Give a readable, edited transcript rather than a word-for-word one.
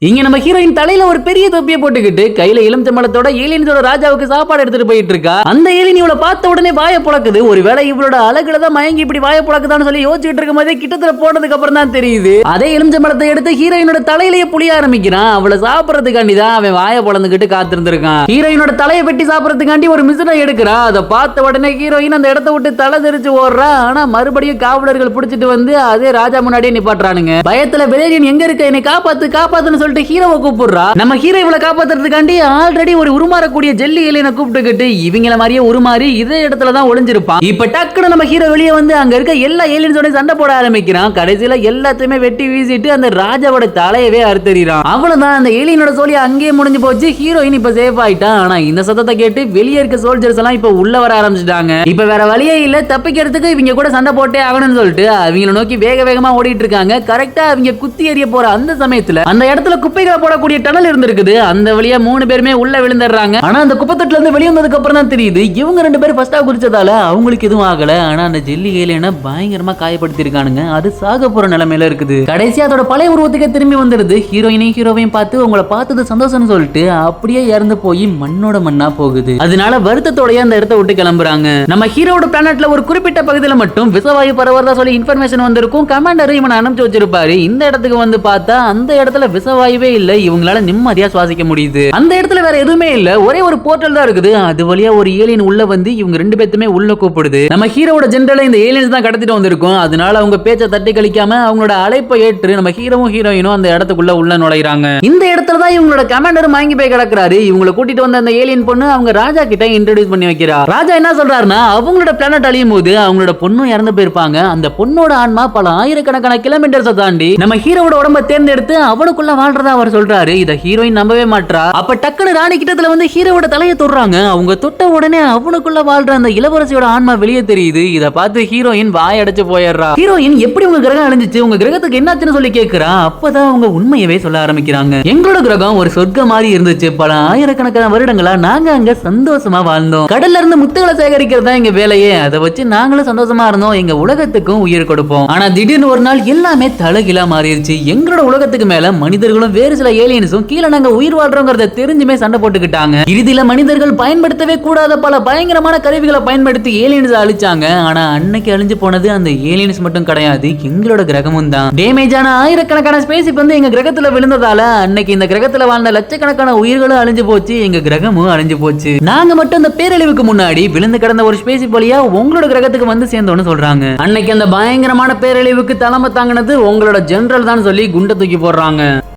இங்க நம்ம ஹீரோயின் தலையில ஒரு பெரிய தொப்பியை போட்டுக்கிட்டு கையில எலுமிச்சம்பழத்தோட ஏலியன்ஸோட ராஜாவுக்கு சாப்பாடு எடுத்துட்டு போயிட்டு இருக்கா. அந்த ஏலியன் இவளை பார்த்த உடனே வாய புழக்குது. ஒருவேளை இவளோட அழகுல தான் மயங்கி இப்படி வாய புழக்குதான்னு சொல்லி யோசிச்சுட்டு இருக்கும் போதே கிட்டத்துல போனதுக்கு அப்புறம் தான் தெரியுது. அதே எலுமிச்சம்பழத்தை எடுத்து ஹீரோயினோட தலையிலேயே புளிய ஆரம்பிக்கிறான். அவளை சாப்பிடறதுக்காண்டி தான் அவன் வாய பொழந்துகிட்டு காத்திருந்திருக்கான். ஹீரோயினோட தலையை வெட்டி சாப்பிடறதுக்காண்டி ஒரு மிஷினை எடுக்கிறா. அதை பார்த்த உடனே ஹீரோயின் அந்த இடத்த விட்டு தலை தெரிச்சு ஓடுறா. ஆனா மறுபடியும் காவலர்கள் பிடிச்சிட்டு வந்து அதே ராஜா முன்னாடியே நிப்பாட்டுறானுங்க. பயத்துல வேலியன் எங்க இருக்க, என்னை காப்பாத்து காப்பாத்துன்னு ஹீரோவை கூப்பிடுறா. நம்ம ஹீரோ இவளை காப்பாத்துறதுக்காண்டி ஆல்ரெடி ஒரு உருமாறக்கூடிய ஜெல்லி ஏலியனை கூப்பிட்டுக்கிட்டு இவங்கள மாதிரியே உருமாறி இதே இடத்துல தான் ஒளிஞ்சிருப்பான். இப்ப டக்குனு நம்ம ஹீரோ வெளியே வந்து அங்க இருக்க எல்லா ஏலியன்ஸோட சண்டை போட ஆரம்பிக்கிறான். கடைசியில எல்லாத்தையுமே வெட்டி வீசிட்டு அந்த ராஜாவோட தலையவே அறுத்தறிறான். அவ்வளவுதான், அந்த ஏலியனோட சோழி அங்கேயே முடிஞ்சு போச்சு. ஹீரோயின் இப்ப சேஃப் ஆயிட்டான். ஆனா இந்த சத்தத்தை கேட்டு வெளியே இருக்க சோல்ஜர்ஸ் எல்லாம் இப்ப உள்ள வர ஆரம்பிச்சிட்டாங்க. இப்ப வேற வழியே இல்ல, தப்பிக்கிறதுக்கு இவங்க கூட சண்டை போட்டே ஆகணும்னு சொல்லிட்டு அவங்கள நோக்கி வேக வேகமா ஓடிட்டு இருக்காங்க. கரெக்டா அவங்க குத்தி எறிய போற அந்த சமயத்துல அந்த இடத்துல குப்பைகளை போடக்கூடிய டனல் இருந்திருக்குது. அந்த வழியா 3 பேருமே உள்ள விழுந்துடுறாங்க. ஆனா அந்த குப்பத்தட்டுல இருந்து வெளியே வந்ததுக்கு அப்புறம் தான் தெரியுது இவங்க 2 பேரும் ஃபர்ஸ்டா குறிச்சதால அவங்களுக்கு எதுவும் ஆகல. ஆனா அந்த ஜெல்லி ஏலியனை பயங்கரமா காயப்படுத்தி இருக்கானுங்க. அது சாக போற நிலைமையில இருக்குது. கடைசியா அதோட பழைய உருவத்துக்கு திரும்பி வந்துருது. ஹீரோயினையும் ஹீரோவையும் பார்த்து உங்களை பார்த்தது சந்தோஷம்னு சொல்லிட்டு அப்படியே இறந்து போய் மண்ணோட மண்ணா போகுது. அதனால வருத்தத்தோடய அந்த இடத்தை விட்டு கிளம்புறாங்க. நம்ம ஹீரோட பிளானட்ல ஒரு குறிப்பிட்ட பகுதியில மட்டும் விசவாயு பரவறதா சொல்லி இன்ஃபர்மேஷன் வந்திருக்கும். கமாண்டர் இவனை அனுப்பிச்சு வச்சிருப்பாரு. இந்த இடத்துக்கு வந்து பார்த்தா அந்த இடத்துல விசவாயுவே இல்ல. இவங்களால நிம்மதியா சுவாசிக்க முடியுது. அந்த இடத்துல வேற எதுவுமே இல்ல, ஒரே ஒரு போர்ட்டல் தான் இருக்குது. அது வழியா ஒரு ஏலியன் உள்ள வந்து இவங்க 2 பேத்துமே உள்ள கூப்பிடுது. நம்ம ஹீரோட ஜெனரலை இந்த ஏலியன்ஸ் தான் கடத்திட்டு வந்திருக்கும். அதனால அவங்க பேச்சை தட்டி கழிக்காம அவங்களோட அழைப்பை ஏற்று நம்ம ஹீரோவும் ஹீரோயினும் அந்த இடத்துக்குள்ள உள்ள நுழைறாங்க. இந்த இடத்துல தான் இவங்களோட கமாண்டர் மயங்கி போய் கிடக்குறாரு. இவங்களை கூட்டிட்டு வந்த அந்த ஏலியன் பொண்ணு அவங்க ராஜா கிட்ட இன்ட்ரோடியூஸ் பண்ணி வைக்கிறா. ராஜா என்ன சொல்றாருன்னா அவங்களோட பிளானட் அழியும் போது அவங்களோட பொண்ணும் இறந்து போயிருப்பாங்க. அந்த பொண்ணோட ஆன்மா பல ஆயிரக்கணக்கான கிலோமீட்டர்ஸ் தாண்டி நம்ம ஹீரோட உடம்ப தேர்ந்தெடுத்து அவனுக்குள்ள வாழ்றதா அவர் சொல்றாரு. இத ஹீரோயின் நம்பவே மாட்டா. அப்ப டக்குனு ராணி கிட்டத்துல வந்து ஹீரோவோட தலையை தொடுறாங்க. அவங்க தொட்ட உடனே அவனுக்குள்ள வாழ்ற அந்த இளவரசியோட ஆன்மா வெளியே தெரியுது. இத பார்த்து ஹீரோயின் வாய் அடைச்சு போயிடுறா. ஹீரோயின் எப்படி உங்க கிரகம் அழிஞ்சிச்சு, உங்க கிரகத்துக்கு என்னாச்சுன்னு சொல்லி கேட்கிறா. அப்பதான் அவங்க உண்மையவே சொல்ல ஆரம்பிக்கிறாங்க. எங்களோட கிரகம் ஒரு சொர்க்கம் மாதிரி இருந்துச்சு. பல ஆயிரக்கணக்கான வருடங்களா நாங்க அங்க சந்தோஷமா வாழ்ந்தோம். கடல்ல இருந்து முத்துகளை சேகரிக்கிறதா எங்க வேலையே. அதை வச்சு நாங்களும் சந்தோஷமா இருந்தோம். எங்க உலகத்துக்கும் உயிர் கொடுப்போம். ஆனா திடீர்னு ஒரு நாள் எல்லாமே தலைகீழா மாறிடுச்சு. எங்களோட உலகத்துக்கு மேல மனிதர்களும் வேறு சில ஏலியன்ஸும் கீழே நாங்க உயிர் வாழ்றோங்கிறத தெரிஞ்சுமே சண்டை போட்டுக்கிட்டாங்க. இறுதியில மனிதர்கள் பயன்படுத்தவே கூடாத பல பயங்கரமான கருவிகளை பயன்படுத்தி ஏலியன்ஸ் அழிச்சாங்க. ஆனா அன்னைக்கு அழிஞ்சு போனது அந்த ஏலியன்ஸ் மட்டும் கிடையாது, எங்களோட கிரகமும் தான். டேமேஜ் ஆன ஆயிரக்கணக்கான ஸ்பேஸ்ஷிப் வந்து எங்க கிரகத்துல விழுந்ததால அன்னைக்கு இந்த கிரகத்துல வாழ்ந்த லட்சக்கணக்கான உயிர்களும் அழிஞ்சு போச்சு. எங்க கிரகமும் அழிஞ்சு போச்சு. நாங்க மட்டும் அந்த பேரழிவுக்கு முன்னாடி விழுந்து கிடந்த ஒரு ஸ்பேஸ்ஷிப் வழியா உங்களோட கிரகத்துக்கு வந்து சேர்ந்தோம்னு சொல்றாங்க. அன்னைக்கு அந்த பயங்கரமான பேரழிவுக்கு தலைமை தாங்கினது உங்களோட ஜெனரல் தான் சொல்லி குண்டை தூக்கி போடுறாங்க.